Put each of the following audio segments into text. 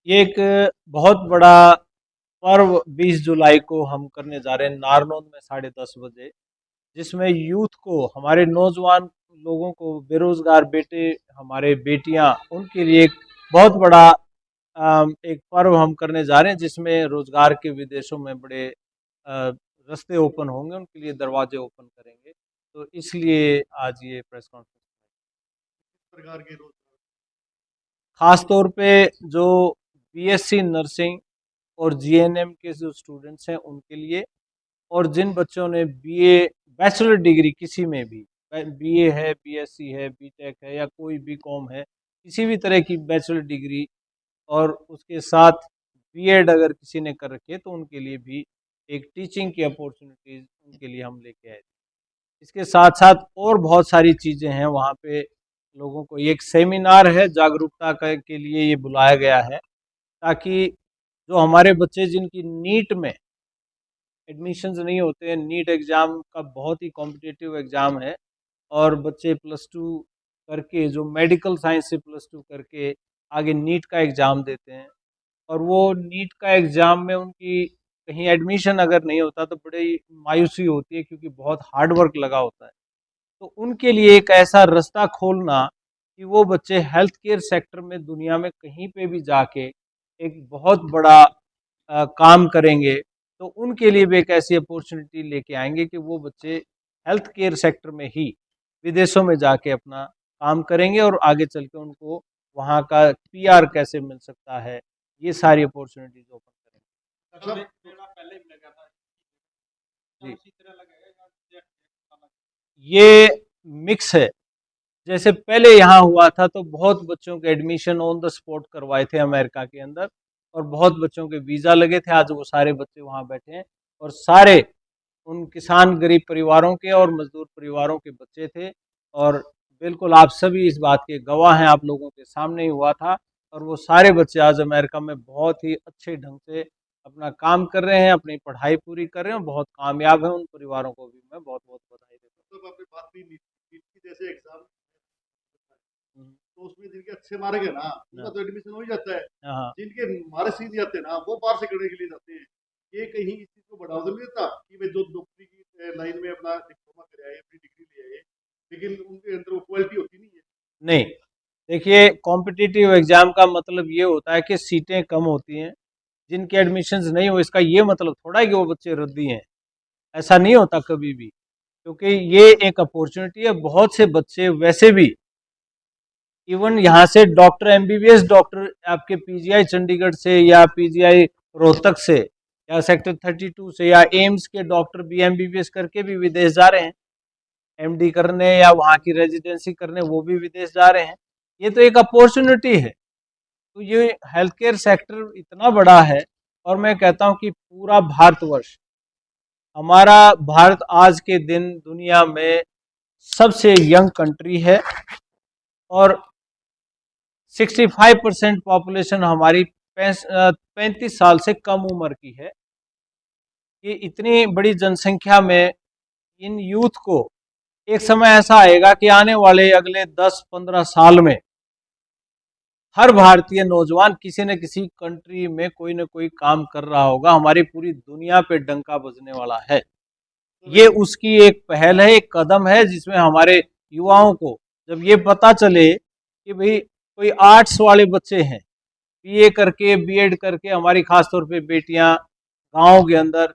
ये एक बहुत बड़ा पर्व 20 जुलाई को हम करने जा रहे हैं नारनौंद में 10:30 बजे, जिसमें यूथ को, हमारे नौजवान लोगों को, बेरोजगार बेटे, हमारे बेटियां, उनके लिए एक बहुत बड़ा एक पर्व हम करने जा रहे हैं, जिसमें रोजगार के विदेशों में बड़े अ, रास्ते ओपन होंगे, उनके लिए दरवाजे ओपन करेंगे। तो इसलिए आज ये प्रेस कॉन्फ्रेंस प्रकार के रोजगार। खास तौर पे जो बीएससी नर्सिंग और जीएनएम के जो स्टूडेंट्स हैं उनके लिए, और जिन बच्चों ने बीए, बैचलर डिग्री किसी में भी, बीए है, बीएससी है, बीटेक है, या कोई भी कॉम है, किसी भी तरह की बैचलर डिग्री, और उसके साथ बीएड अगर किसी ने कर रखी है तो उनके लिए भी एक टीचिंग की अपॉर्चुनिटीज उनके लिए हम लेके आए थे। इसके साथ साथ और बहुत सारी चीज़ें हैं वहाँ पे। लोगों को एक सेमिनार है, जागरूकता के लिए ये बुलाया गया है, ताकि जो हमारे बच्चे जिनकी नीट में एडमिशन्स नहीं होते हैं, नीट एग्ज़ाम का बहुत ही कॉम्पिटिटिव एग्ज़ाम है, और बच्चे प्लस टू करके, जो मेडिकल साइंस से प्लस टू करके आगे नीट का एग्ज़ाम देते हैं, और वो नीट का एग्ज़ाम में उनकी कहीं एडमिशन अगर नहीं होता तो बड़ी मायूसी होती है, क्योंकि बहुत हार्ड वर्क लगा होता है। तो उनके लिए एक ऐसा रास्ता खोलना कि वो बच्चे हेल्थ केयर सेक्टर में दुनिया में कहीं पे भी जाके एक बहुत बड़ा काम करेंगे, तो उनके लिए भी एक ऐसी अपॉर्चुनिटी लेके आएंगे कि वो बच्चे हेल्थ केयर सेक्टर में ही विदेशों में जाके अपना काम करेंगे, और आगे चल के उनको वहाँ का पीआर कैसे मिल सकता है, ये सारी अपॉर्चुनिटीज ओपन अच्छा। करेंगे। जी, ये मिक्स है। जैसे पहले यहाँ हुआ था तो बहुत बच्चों के एडमिशन ऑन द स्पॉट करवाए थे अमेरिका के अंदर, और बहुत बच्चों के वीज़ा लगे थे। आज वो सारे बच्चे वहाँ बैठे हैं, और सारे उन किसान गरीब परिवारों के और मजदूर परिवारों के बच्चे थे। और बिल्कुल आप सभी इस बात के गवाह हैं, आप लोगों के सामने ही हुआ था। और वो सारे बच्चे आज अमेरिका में बहुत ही अच्छे ढंग से अपना काम कर रहे हैं, अपनी पढ़ाई पूरी कर रहे हैं, और बहुत कामयाब हैं। उन परिवारों को भी मैं बहुत बहुत बधाई देता मतलब आपने बात की नीट की जैसे एग्जाम, हूँ। तो उसमें जिनके अच्छे मार्क है ना उनका हाँ तो एडमिशन हो ही जाता है। हाँ। जिनके मार्क्स ही नहीं आते ना वो बाहर से करने के लिए जाते हैं। ये कहीं इस चीज को बढ़ावा तो नहीं देता कि वे जो डॉक्टरी की लाइन में अपना डिप्लोमा कर आए, अपनी डिग्री ले आए, लेकिन उनके अंदर वो क्वालिटी होती नहीं है। नहीं, देखिए, कॉम्पिटिटिव एग्जाम का मतलब ये होता है कि सीटें कम होती हैं, जिनके एडमिशन्स नहीं हो, इसका ये मतलब थोड़ा है कि वो बच्चे रद्दी हैं। ऐसा नहीं होता कभी भी, क्योंकि ये एक अपॉर्चुनिटी है। बहुत से बच्चे वैसे भी, इवन यहाँ से डॉक्टर, एमबीबीएस डॉक्टर आपके पीजीआई चंडीगढ़ से, या पीजीआई रोहतक से, या सेक्टर 32 से, या एम्स के डॉक्टर भी एमबीबीएस करके भी विदेश जा रहे हैं, एमडी करने या वहाँ की रेजिडेंसी करने, वो भी विदेश जा रहे हैं। ये तो एक अपॉर्चुनिटी है। तो ये हेल्थ केयर सेक्टर इतना बड़ा है, और मैं कहता हूँ कि पूरा भारतवर्ष, हमारा भारत आज के दिन दुनिया में सबसे यंग कंट्री है, और 65% पॉपुलेशन हमारी 35 साल से कम उम्र की है। ये इतनी बड़ी जनसंख्या में इन यूथ को, एक समय ऐसा आएगा कि आने वाले अगले 10-15 साल में हर भारतीय नौजवान किसी न किसी कंट्री में कोई न कोई काम कर रहा होगा। हमारी पूरी दुनिया पे डंका बजने वाला है। तो ये वैसे उसकी एक पहल है, एक कदम है, जिसमें हमारे युवाओं को जब ये पता चले कि भाई कोई आर्ट्स वाले बच्चे हैं, बीए करके, बीएड करके, हमारी खास तौर पे बेटियां गाँव के अंदर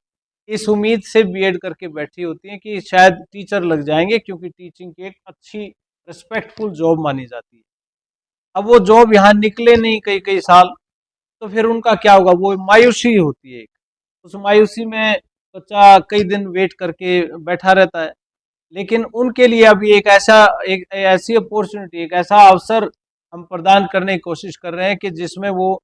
इस उम्मीद से बीएड करके बैठी होती हैं कि शायद टीचर लग जाएंगे, क्योंकि टीचिंग की एक अच्छी रिस्पेक्टफुल जॉब मानी जाती है। अब वो जॉब यहाँ निकले नहीं कई कई साल, तो फिर उनका क्या होगा? वो मायूसी होती है एक। उस मायूसी में बच्चा कई दिन वेट करके बैठा रहता है। लेकिन उनके लिए अभी एक ऐसी अपॉर्चुनिटी, एक ऐसा अवसर हम प्रदान करने की कोशिश कर रहे हैं कि जिसमें वो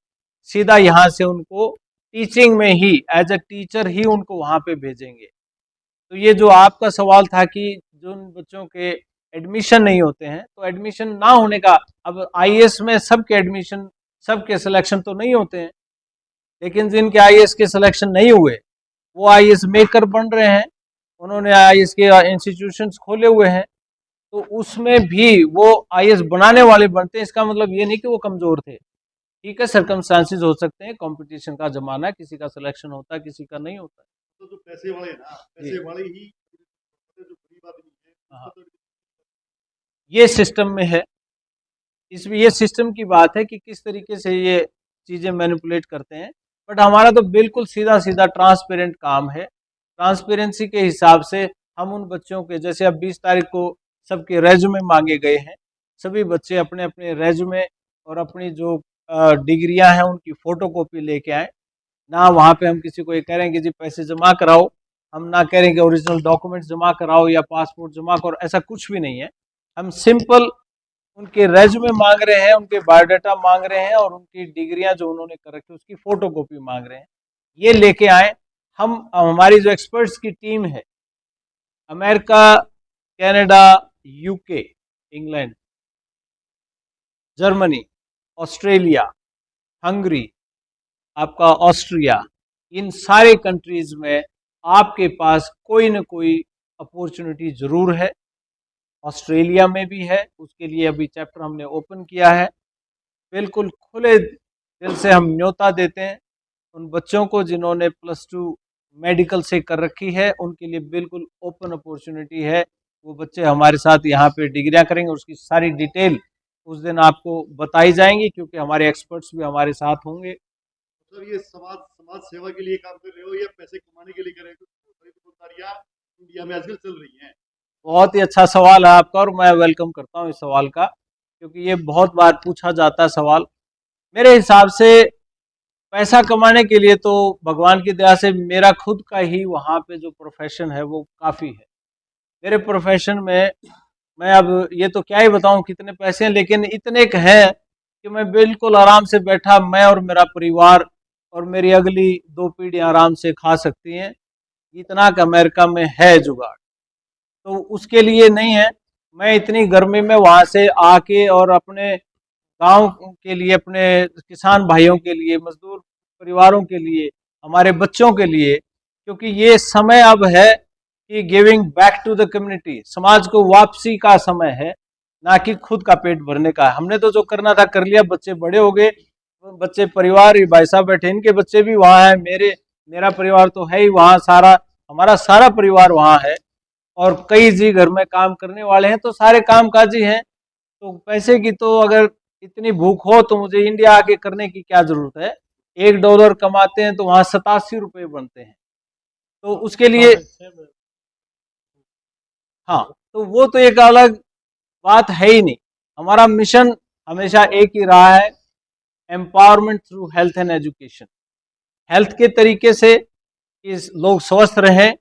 सीधा यहाँ से उनको टीचिंग में ही, एज अ टीचर ही उनको वहाँ पे भेजेंगे। तो ये जो आपका सवाल था कि जिन बच्चों के एडमिशन नहीं होते हैं, तो एडमिशन ना होने का, अब आईएएस में सबके एडमिशन, सबके सिलेक्शन तो नहीं होते हैं, लेकिन जिनके आईएएस के सिलेक्शन नहीं हुए, वो आईएएस मेकर बन रहे हैं, उन्होंने आईएएस के इंस्टीट्यूशंस खोले हुए हैं। तो उसमें भी वो आईएएस बनाने वाले बनते हैं। इसका मतलब ये नहीं कि वो कमजोर थे, ठीक है, सर्कमस्टांसेस हो सकते हैं, कंपटीशन का जमाना है, किसी का सिलेक्शन होता है, किसी का नहीं होता है। तो जो पैसे वाले हैं ना, जी। पैसे वाले ही जो गरीब आदमी है उसका हाँ, तो ये सिस्टम में है। इसमें ये सिस्टम की बात है कि किस तरीके से ये चीज़ें मैनिपुलेट करते हैं। बट हमारा तो बिल्कुल सीधा-सीधा ट्रांसपेरेंट काम है। ट्रांसपेरेंसी के हिसाब से हम उन बच्चों के, जैसे अब 20 तारीख को सबके रेज़्यूमे माँगे गए हैं। सभी बच्चे अपने-अपने रेज़्यूमे और अपनी जो डिग्रियाँ हैं उनकी फ़ोटोकॉपी लेके आएँ। ना वहाँ पे हम किसी को ये कह रहे हैं कि जी पैसे जमा कराओ, हम ना कह रहे हैं कि ओरिजिनल डॉक्यूमेंट्स जमा कराओ या पासपोर्ट जमा करो, ऐसा कुछ भी नहीं है। हम सिंपल उनके रेज़्यूमे माँग रहे हैं, उनके बायोडाटा माँग रहे हैं और उनकी डिग्रियाँ जो उन्होंने कर रखी है उसकी फ़ोटोकॉपी माँग रहे हैं। ये लेके आएँ। हम हमारी जो एक्सपर्ट्स की टीम है, America, Canada, UK, England, Germany, Australia, Hungary, आपका ऑस्ट्रिया, इन सारे कंट्रीज़ में आपके पास कोई न कोई अपॉर्चुनिटी ज़रूर है। ऑस्ट्रेलिया में भी है, उसके लिए अभी चैप्टर हमने ओपन किया है। बिल्कुल खुले दिल से हम न्योता देते हैं उन बच्चों को जिन्होंने +2 मेडिकल से कर रखी है, उनके लिए बिल्कुल ओपन अपॉर्चुनिटी है। वो बच्चे हमारे साथ यहाँ पे डिग्रियाँ करेंगे, उसकी सारी डिटेल उस दिन आपको बताई जाएँगी क्योंकि हमारे एक्सपर्ट्स भी हमारे साथ होंगे। मतलब ये समाज समाज सेवा के लिए काम कर रहे हो या पैसे कमाने के लिए कर रहे हो? बहुत सारी दुकानदारियां इंडिया में आजकल चल रही हैं। बहुत ही अच्छा सवाल है आपका और मैं वेलकम करता हूँ इस सवाल का, क्योंकि ये बहुत बार पूछा जाता है सवाल। मेरे हिसाब से पैसा कमाने के लिए तो भगवान की दया से मेरा खुद का ही वहाँ पे जो प्रोफेशन है वो काफ़ी है। मेरे प्रोफेशन में मैं अब ये तो क्या ही बताऊँ कितने पैसे हैं, लेकिन इतने क हैं कि मैं बिल्कुल आराम से बैठा, मैं और मेरा परिवार और मेरी अगली 2 पीढ़ियाँ आराम से खा सकती हैं। इतना क अमेरिका में है जुगाड़। तो उसके लिए नहीं है, मैं इतनी गर्मी में वहाँ से आके और अपने गाँव के लिए, अपने किसान भाइयों के लिए, मज़दूर परिवारों के लिए, हमारे बच्चों के लिए, क्योंकि ये समय अब है कि giving back to the community, समाज को वापसी का समय है, ना कि खुद का पेट भरने का। हमने तो जो करना था कर लिया, बच्चे बड़े हो गए, बच्चे परिवार, ये भाई साहब बैठे, इनके बच्चे भी वहाँ हैं, मेरा परिवार तो है ही वहाँ, सारा हमारा सारा परिवार वहाँ है और कई जी घर में काम करने वाले हैं, तो सारे काम काजी हैं। तो पैसे की तो अगर इतनी भूख हो तो मुझे इंडिया आके करने की क्या जरूरत है। $1 कमाते हैं तो वहां 87 रुपये बनते हैं, तो उसके लिए हाँ, तो वो तो एक अलग बात है ही नहीं। हमारा मिशन हमेशा एक ही रहा है, empowerment through health and education. Health के तरीके से कि लोग स्वस्थ रहें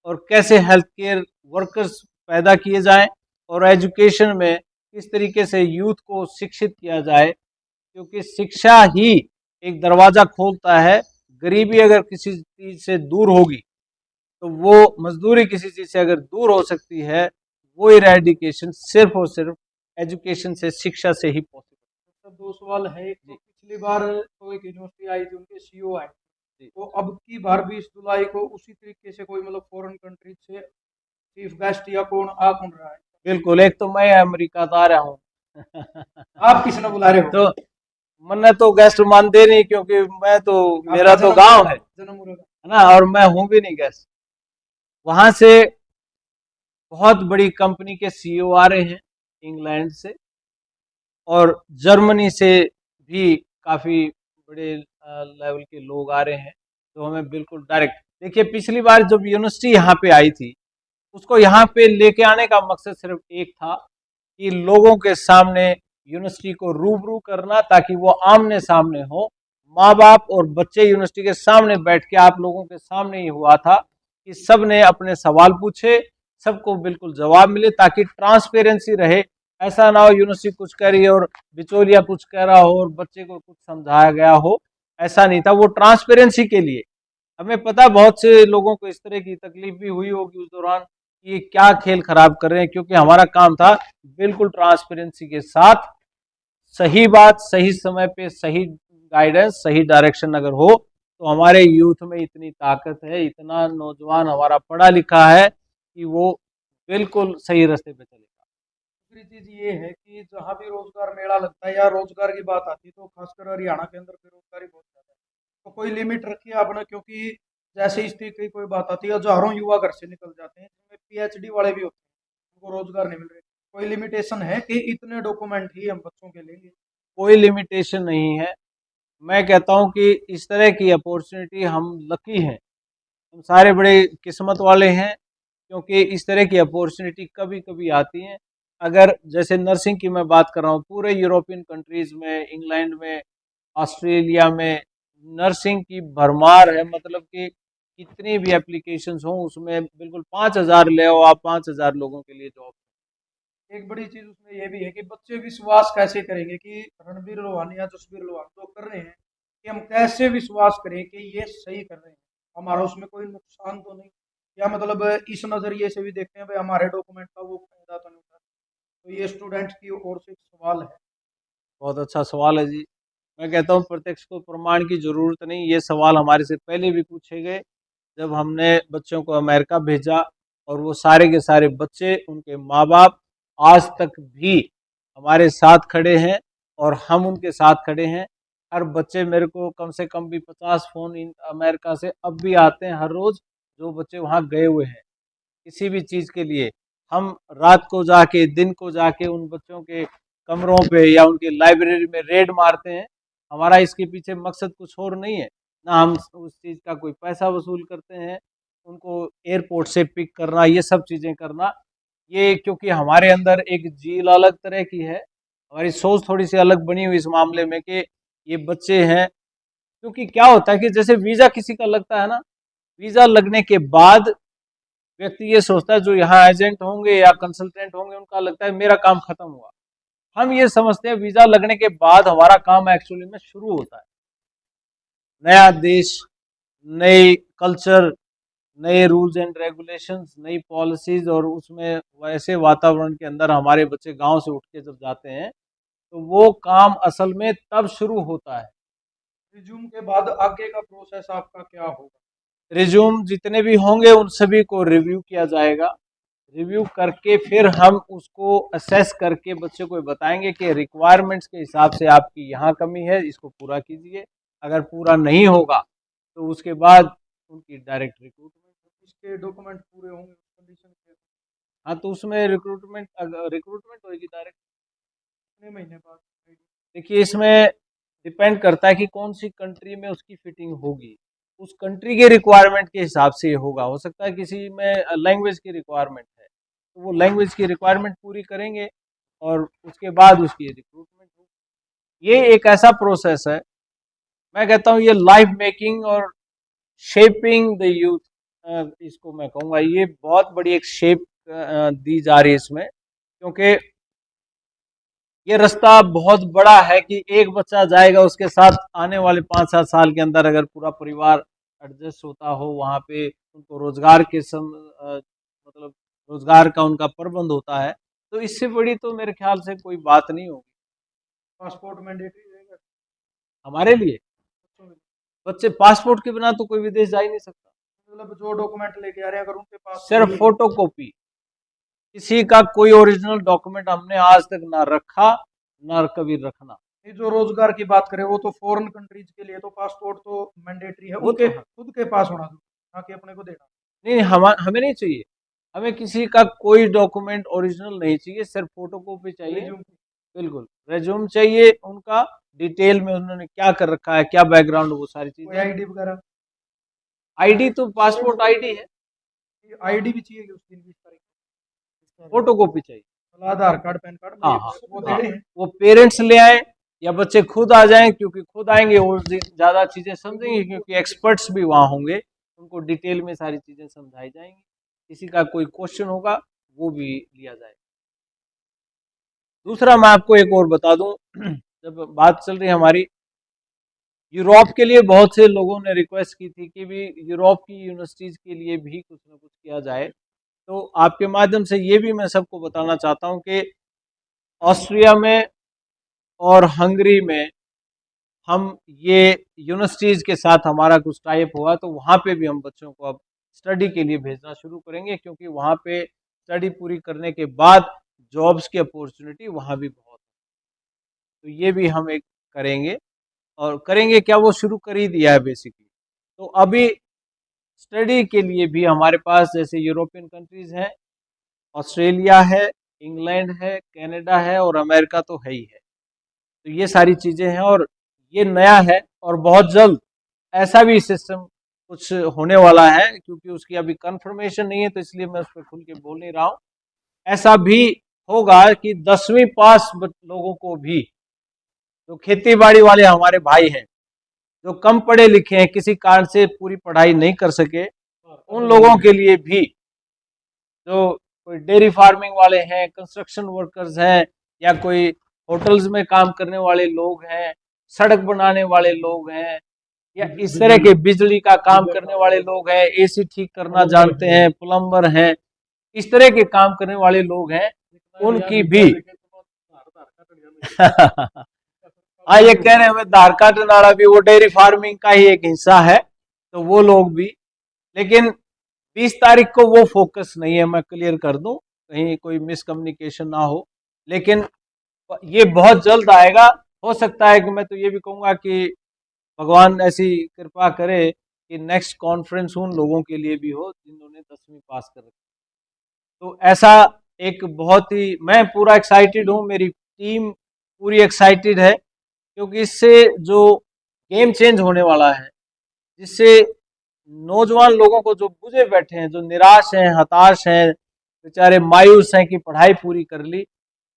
और कैसे हेल्थ केयर वर्कर्स पैदा किए जाएं और एजुकेशन में किस तरीके से यूथ को शिक्षित किया जाए, क्योंकि शिक्षा ही एक दरवाज़ा खोलता है। गरीबी अगर किसी चीज़ से दूर होगी तो वो मजदूरी किसी चीज़ से अगर दूर हो सकती है, वो इरेडिकेशन सिर्फ और सिर्फ एजुकेशन से, शिक्षा से ही पॉसिबल। तो दो सवाल है। एक तो जी पिछली बार तो एक यूनिवर्सिटी आई थी, उनके सीईओ आए, जी। तो अब की बार 20 जुलाई को उसी तरीके से कोई मतलब फॉरेन कंट्री से चीफ गेस्ट या कौन आ कौन रहा है? बिल्कुल, एक तो मैं अमेरिका तो आ रहा हूँ आप किसने बुला रहे हो? तो मन्ने तो गेस्ट मानते नहीं, क्योंकि मैं तो, मेरा आपका तो जन्म गांव है जन्म मुहूर्त। ना, और मैं हूं भी नहीं गेस्ट। वहां से बहुत बड़ी कंपनी के सीईओ आ रहे हैं, इंग्लैंड से और जर्मनी से भी काफ़ी बड़े लेवल के लोग आ रहे हैं। तो हमें बिल्कुल डायरेक्ट, देखिए पिछली बार जब यूनिवर्सिटी यहाँ पे आई थी, उसको यहाँ पे लेके आने का मकसद सिर्फ एक था कि लोगों के सामने यूनिवर्सिटी को रूबरू करना, ताकि वो आमने सामने हो। माँ बाप और बच्चे यूनिवर्सिटी के सामने बैठ के, आप लोगों के सामने ही हुआ था कि सब ने अपने सवाल पूछे, सबको बिल्कुल जवाब मिले, ताकि ट्रांसपेरेंसी रहे। ऐसा ना हो यूनिवर्सिटी कुछ कह रही है और बिचौलिया कुछ कह रहा हो और बच्चे को कुछ समझाया गया हो, ऐसा नहीं था। वो ट्रांसपेरेंसी के लिए, हमें पता बहुत से लोगों को इस तरह की तकलीफ भी हुई होगी उस दौरान कि ये क्या खेल खराब कर रहे हैं, क्योंकि हमारा काम था बिल्कुल ट्रांसपेरेंसी के साथ सही बात सही समय पे, सही गाइडेंस, सही डायरेक्शन अगर हो तो हमारे यूथ में इतनी ताकत है, इतना नौजवान हमारा पढ़ा लिखा है कि वो बिल्कुल सही रास्ते पे चलेगा। दूसरी चीज ये है कि जहाँ भी रोजगार मेला लगता है या रोजगार की बात आती है तो खासकर हरियाणा के अंदर बेरोजगारी बहुत ज्यादा है। तो कोई लिमिट रखी है आपने, क्योंकि जैसे इस तरीके की कोई बात आती है हजारों युवा घर से निकल जाते हैं जिनमें पीएचडी वाले भी होते हैं, उनको रोजगार नहीं मिल रहे। कोई लिमिटेशन है कि इतने डॉक्यूमेंट ही हम बच्चों के लेंगे? कोई लिमिटेशन नहीं है। मैं कहता हूँ कि इस तरह की अपॉर्चुनिटी हम लकी हैं, हम सारे बड़े किस्मत वाले हैं, क्योंकि इस तरह की अपॉर्चुनिटी कभी कभी आती हैं। अगर जैसे नर्सिंग की मैं बात कर रहा हूँ, पूरे यूरोपियन कंट्रीज़ में, इंग्लैंड में, ऑस्ट्रेलिया में नर्सिंग की भरमार है। मतलब कि कितनी भी एप्लीकेशंस हों उसमें बिल्कुल 5,000 ले आओ आप, 5,000 लोगों के लिए जॉब। एक बड़ी चीज उसमें ये भी है कि बच्चे विश्वास कैसे करेंगे कि रणबीर लोहानी या जसबीर लोहानी जो कर रहे हैं, कि हम कैसे विश्वास करें कि ये सही कर रहे हैं, हमारा उसमें कोई नुकसान तो नहीं, या मतलब इस नजरिए से भी देखते हैं भाई हमारे डॉक्यूमेंट का वो फायदा तो नहीं उठा। तो ये स्टूडेंट की ओर से एक सवाल है। बहुत अच्छा सवाल है जी। मैं कहता हूँ प्रत्यक्ष को प्रमाण की ज़रूरत नहीं, ये सवाल हमारे से पहले भी पूछे गए जब हमने बच्चों को अमेरिका भेजा, और वो सारे के सारे बच्चे, उनके माँ बाप आज तक भी हमारे साथ खड़े हैं और हम उनके साथ खड़े हैं। हर बच्चे मेरे को कम से कम भी 50 फ़ोन इन अमेरिका से अब भी आते हैं हर रोज़, जो बच्चे वहाँ गए हुए हैं किसी भी चीज़ के लिए। हम रात को जाके, दिन को जाके उन बच्चों के कमरों पे या उनकी लाइब्रेरी में रेड मारते हैं। हमारा इसके पीछे मकसद कुछ और नहीं है, ना हम उस चीज़ का कोई पैसा वसूल करते हैं। उनको एयरपोर्ट से पिक करना, ये सब चीज़ें करना, ये क्योंकि हमारे अंदर एक जील अलग तरह की है, हमारी सोच थोड़ी सी अलग बनी हुई इस मामले में कि ये बच्चे हैं। क्योंकि क्या होता है कि जैसे वीज़ा किसी का लगता है ना, वीज़ा लगने के बाद व्यक्ति ये सोचता है जो यहाँ एजेंट होंगे या कंसल्टेंट होंगे उनका लगता है मेरा काम खत्म हुआ। हम ये समझते हैं वीजा लगने के बाद हमारा काम एक्चुअली में शुरू होता है। नया देश, नई कल्चर, नए रूल्स एंड रेगुलेशंस, नई पॉलिसीज, और उसमें वैसे वातावरण के अंदर हमारे बच्चे गांव से उठ के जब जाते हैं तो वो काम असल में तब शुरू होता है। रिज्यूम के बाद आगे का प्रोसेस आपका क्या होगा? रिज्यूम जितने भी होंगे उन सभी को रिव्यू किया जाएगा। रिव्यू करके फिर हम उसको असेस करके बच्चे को बताएंगे कि रिक्वायरमेंट्स के हिसाब से आपकी यहाँ कमी है, इसको पूरा कीजिए। अगर पूरा नहीं होगा तो उसके बाद उनकी डायरेक्ट रिक्रूटमेंट। इसके डॉक्यूमेंट पूरे होंगे कंडीशन के? हाँ, तो उसमें रिक्रूटमेंट होगी डायरेक्ट। कितने महीने बाद? देखिए, इसमें डिपेंड करता है कि कौन सी कंट्री में उसकी फिटिंग होगी, उस कंट्री के रिक्वायरमेंट के हिसाब से होगा। हो सकता है किसी में लैंग्वेज की रिक्वायरमेंट है तो वो लैंग्वेज की रिक्वायरमेंट पूरी करेंगे और उसके बाद उसकी रिक्रूटमेंट होगी। ये एक ऐसा प्रोसेस है, मैं कहता हूँ ये लाइफ मेकिंग और शेपिंग द यूथ, इसको मैं कहूँगा ये बहुत बड़ी एक शेप दी जा रही है इसमें, क्योंकि ये रास्ता बहुत बड़ा है कि एक बच्चा जाएगा, उसके साथ आने वाले 5-7 साल के अंदर अगर पूरा परिवार एडजस्ट होता हो, वहाँ पे उनको रोजगार के मतलब रोजगार का उनका प्रबंध होता है, तो इससे बड़ी तो मेरे ख्याल से कोई बात नहीं होगी पासपोर्ट मैंडेटरी रहेगा हमारे लिए। बच्चों के लिए? बच्चे पासपोर्ट के बिना तो कोई विदेश जा ही नहीं सकता। मतलब जो डॉक्यूमेंट लेके आ रहे हैं अगर उनके पास सिर्फ फोटो कॉपी, किसी का कोई ओरिजिनल डॉक्यूमेंट हमने आज तक ना रखा ना कभी रखना। ये जो रोजगार की बात करें वो तो फॉरेन कंट्रीज के लिए तो पासपोर्ट तो मैंडेटरी है, वो उनके तो खुद के पास होना जरूरी, ना कि अपने को देना। नहीं, हमें नहीं चाहिए, हमें किसी का कोई डॉक्यूमेंट ओरिजिनल नहीं चाहिए, सिर्फ फोटो कॉपी चाहिए। रिज्यूम बिल्कुल, रेज्यूम चाहिए उनका, डिटेल में उन्होंने क्या कर रखा है, क्या बैकग्राउंड, वो सारी कोई चीजें। आईडी वगैरह? आईडी तो पासपोर्ट आईडी है, आईडी भी चाहिए कि उसकी 20 तारीख फोटो कॉपी चाहिए। मतलब आधार कार्ड पैन कार्ड हाँ हाँ वो दे हाँ, रहे हैं? वो पेरेंट्स ले आए या बच्चे खुद आ जाएं, क्योंकि खुद आएंगे और ज़्यादा चीज़ें समझेंगे, क्योंकि एक्सपर्ट्स भी वहाँ होंगे, उनको डिटेल में सारी चीज़ें समझाई जाएंगी। किसी का कोई क्वेश्चन होगा वो भी लिया जाएगा। दूसरा मैं आपको एक और बता दूं, जब बात चल रही है हमारी यूरोप के लिए, बहुत से लोगों ने रिक्वेस्ट की थी कि भी यूरोप की यूनिवर्सिटीज़ के लिए भी कुछ ना कुछ किया जाए, तो आपके माध्यम से ये भी मैं सबको बताना चाहता हूँ कि ऑस्ट्रिया में और हंगरी में हम ये यूनिवर्सिटीज़ के साथ हमारा कुछ टाइप हुआ, तो वहाँ पे भी हम बच्चों को अब स्टडी के लिए भेजना शुरू करेंगे, क्योंकि वहाँ पे स्टडी पूरी करने के बाद जॉब्स की अपॉर्चुनिटी वहाँ भी बहुत है। तो ये भी हम एक करेंगे, और करेंगे क्या, वो शुरू कर ही दिया है बेसिकली। तो अभी स्टडी के लिए भी हमारे पास जैसे यूरोपियन कंट्रीज हैं, ऑस्ट्रेलिया है, इंग्लैंड है, कनाडा है और अमेरिका तो है ही है। तो ये सारी चीज़ें हैं और ये नया है, और बहुत जल्द ऐसा भी सिस्टम कुछ होने वाला है, क्योंकि उसकी अभी कंफर्मेशन नहीं है तो इसलिए मैं उस पर खुल के बोल नहीं रहा हूँ। ऐसा भी होगा कि 10वीं पास लोगों को भी, जो खेती बाड़ी वाले हमारे भाई हैं, जो कम पढ़े लिखे हैं, किसी कारण से पूरी पढ़ाई नहीं कर सके, उन लोगों के लिए भी, जो कोई डेयरी फार्मिंग वाले हैं, कंस्ट्रक्शन वर्कर्स हैं, या कोई होटल्स में काम करने वाले लोग हैं, सड़क बनाने वाले लोग हैं, या इस तरह के बिजली का काम करने वाले लोग हैं, एसी ठीक करना जानते हैं, प्लम्बर हैं, इस तरह के काम करने वाले लोग हैं, उनकी भी हाँ, ये कह रहे हैं हमें धार काटने वाला भी वो डेयरी फार्मिंग का ही एक हिस्सा है, तो वो लोग भी। लेकिन 20 तारीख को वो फोकस नहीं है, मैं क्लियर कर दूं, कहीं कोई मिसकम्युनिकेशन ना हो। लेकिन ये बहुत जल्द आएगा। हो सकता है कि मैं तो ये भी कहूँगा कि भगवान ऐसी कृपा करे कि नेक्स्ट कॉन्फ्रेंस उन लोगों के लिए भी हो जिन्होंने 10वीं पास कर रखी। तो ऐसा एक बहुत ही, मैं पूरा एक्साइटेड हूँ, मेरी टीम पूरी एक्साइटेड है, क्योंकि इससे जो गेम चेंज होने वाला है, जिससे नौजवान लोगों को जो बुझे बैठे हैं, जो निराश हैं, हताश हैं, बेचारे मायूस हैं कि पढ़ाई पूरी कर ली,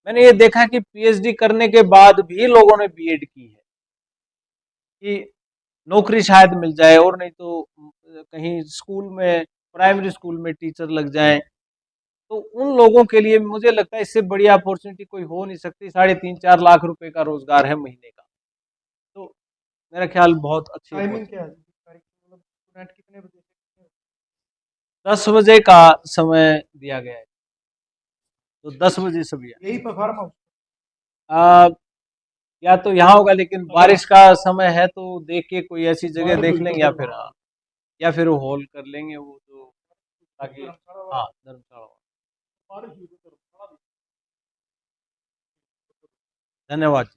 मैंने ये देखा कि पीएचडी करने के बाद भी लोगों ने बीएड की है कि नौकरी शायद मिल जाए, और नहीं तो कहीं स्कूल में, प्राइमरी स्कूल में टीचर लग जाएं। तो उन लोगों के लिए मुझे लगता है इससे बड़ी अपॉर्चुनिटी कोई हो नहीं सकती। 3.5-4 लाख रुपए का रोजगार है महीने का, तो मेरा ख्याल बहुत अच्छी टाइमिंग अपॉर्चुनिटी। क्या है तारीख की? मतलब स्टूडेंट कितने बजे से? 10 बजे का समय दिया गया है, तो 10 बजे सभी आए। यही पर फार्म हाउस? आ, या तो यहाँ होगा, लेकिन बारिश का समय है तो देख के कोई ऐसी जगह देख लेंगे, या फिर हाँ, या फिर वो हॉल कर लेंगे वो, तो ताकि, हाँ, धर्मशाला। धन्यवाद।